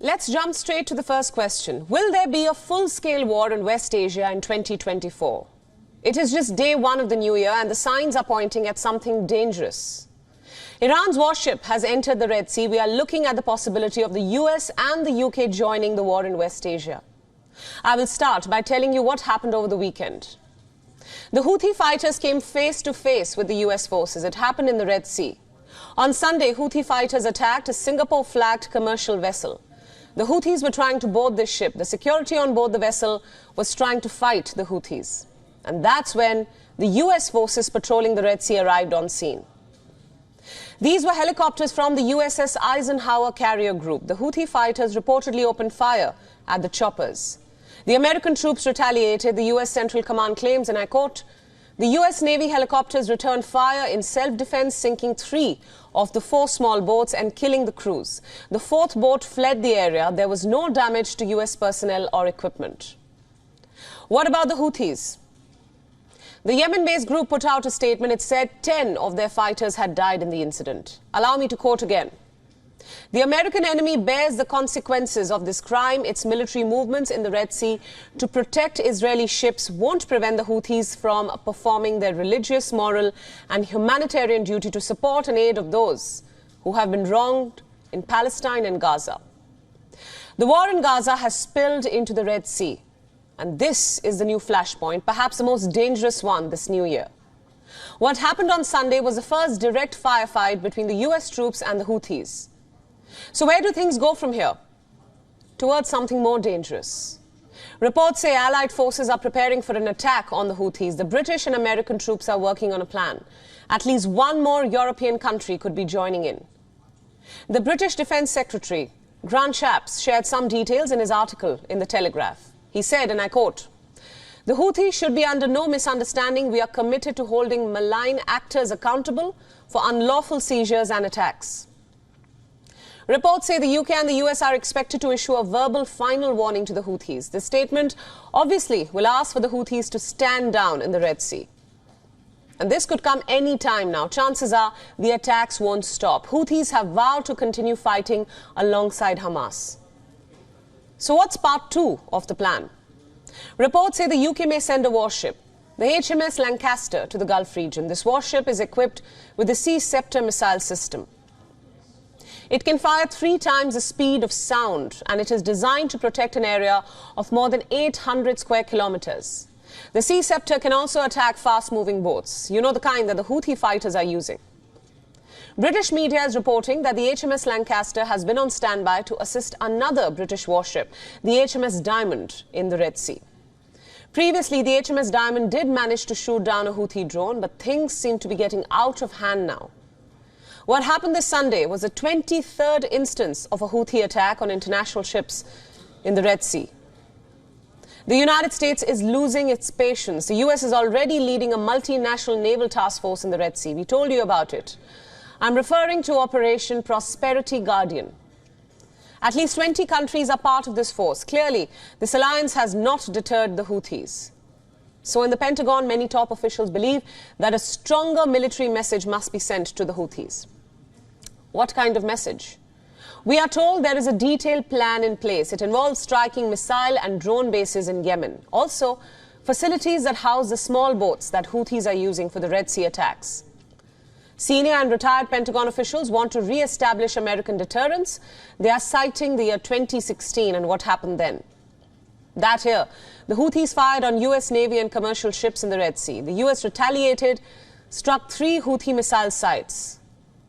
Let's jump straight to the first question. Will there be a full-scale war in West Asia in 2024? It is just day one of the new year and the signs are pointing at something dangerous. Iran's warship has entered the Red Sea. We are looking at the possibility of the US and the UK joining the war in West Asia. I will start by telling you what happened over the weekend. The Houthi fighters came face to face with the US forces. It happened in the Red Sea. On Sunday, Houthi fighters attacked a Singapore-flagged commercial vessel. The Houthis were trying to board this ship. The security on board the vessel was trying to fight the Houthis. And that's when the US forces patrolling the Red Sea arrived on scene. These were helicopters from the USS Eisenhower carrier group. The Houthi fighters reportedly opened fire at the choppers. The American troops retaliated. The US Central Command claims, and I quote, "The US Navy helicopters returned fire in self-defense, sinking 3 of the 4 small boats and killing the crews. The 4th boat fled the area. There was no damage to US personnel or equipment." What about the Houthis? The Yemen-based group put out a statement. It said 10 of their fighters had died in the incident. Allow me to quote again. "The American enemy bears the consequences of this crime. Its military movements in the Red Sea to protect Israeli ships won't prevent the Houthis from performing their religious, moral and humanitarian duty to support and aid of those who have been wronged in Palestine and Gaza." The war in Gaza has spilled into the Red Sea. And this is the new flashpoint, perhaps the most dangerous one this new year. What happened on Sunday was the first direct firefight between the US troops and the Houthis. So where do things go from here? Towards something more dangerous. Reports say Allied forces are preparing for an attack on the Houthis. The British and American troops are working on a plan. At least one more European country could be joining in. The British Defence Secretary, Grant Shapps, shared some details in his article in The Telegraph. He said, and I quote, "The Houthis should be under no misunderstanding. We are committed to holding malign actors accountable for unlawful seizures and attacks." Reports say the UK and the US are expected to issue a verbal final warning to the Houthis. The statement obviously will ask for the Houthis to stand down in the Red Sea. And this could come any time now. Chances are the attacks won't stop. Houthis have vowed to continue fighting alongside Hamas. So what's part 2 of the plan? Reports say the UK may send a warship, the HMS Lancaster, to the Gulf region. This warship is equipped with the Sea Scepter missile system. It can fire 3 times the speed of sound, and it is designed to protect an area of more than 800 square kilometers. The Sea Scepter can also attack fast-moving boats, you know, the kind that the Houthi fighters are using. British media is reporting that the HMS Lancaster has been on standby to assist another British warship, the HMS Diamond, in the Red Sea. Previously, the HMS Diamond did manage to shoot down a Houthi drone, but things seem to be getting out of hand now. What happened this Sunday was the 23rd instance of a Houthi attack on international ships in the Red Sea. The United States is losing its patience. The US is already leading a multinational naval task force in the Red Sea. We told you about it. I'm referring to Operation Prosperity Guardian. At least 20 countries are part of this force. Clearly, this alliance has not deterred the Houthis. So in the Pentagon, many top officials believe that a stronger military message must be sent to the Houthis. What kind of message? We are told there is a detailed plan in place. It involves striking missile and drone bases in Yemen. Also, facilities that house the small boats that Houthis are using for the Red Sea attacks. Senior and retired Pentagon officials want to re-establish American deterrence. They are citing the year 2016 and what happened then. That year, the Houthis fired on US Navy and commercial ships in the Red Sea. The US retaliated, struck 3 Houthi missile sites.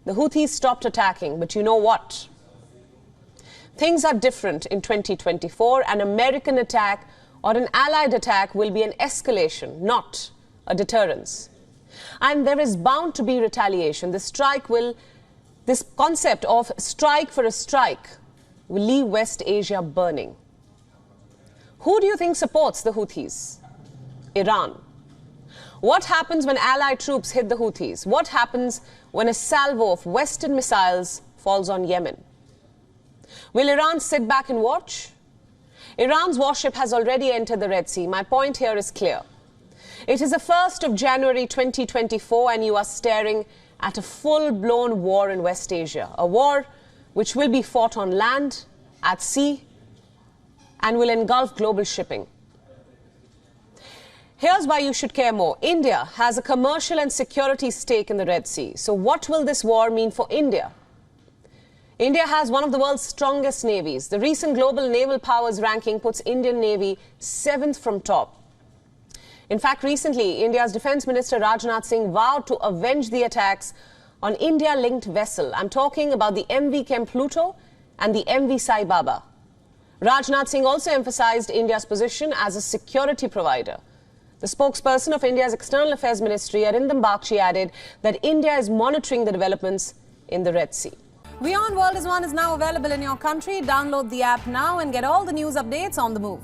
The Houthis stopped attacking, but you know what? Things are different in 2024. An American attack or an Allied attack will be an escalation, not a deterrence. And there is bound to be retaliation. This concept of strike for a strike will leave West Asia burning. Who do you think supports the Houthis? Iran. What happens when Allied troops hit the Houthis? What happens when a salvo of Western missiles falls on Yemen? Will Iran sit back and watch? Iran's warship has already entered the Red Sea. My point here is clear. It is the 1st of January 2024 and you are staring at a full-blown war in West Asia. A war which will be fought on land at sea and will engulf global shipping. Here's why you should care more. India has a commercial and security stake in the Red Sea. So what will this war mean for India? India has one of the world's strongest navies. The recent global naval powers ranking puts Indian Navy 7th from top. In fact, recently, India's Defence Minister Rajnath Singh vowed to avenge the attacks on India-linked vessel. I'm talking about the MV Kem Pluto and the MV Sai Baba. Rajnath Singh also emphasized India's position as a security provider. The spokesperson of India's External Affairs Ministry, Arindam Bakshi, added that India is monitoring the developments in the Red Sea. WION World is One is now available in your country. Download the app now and get all the news updates on the move.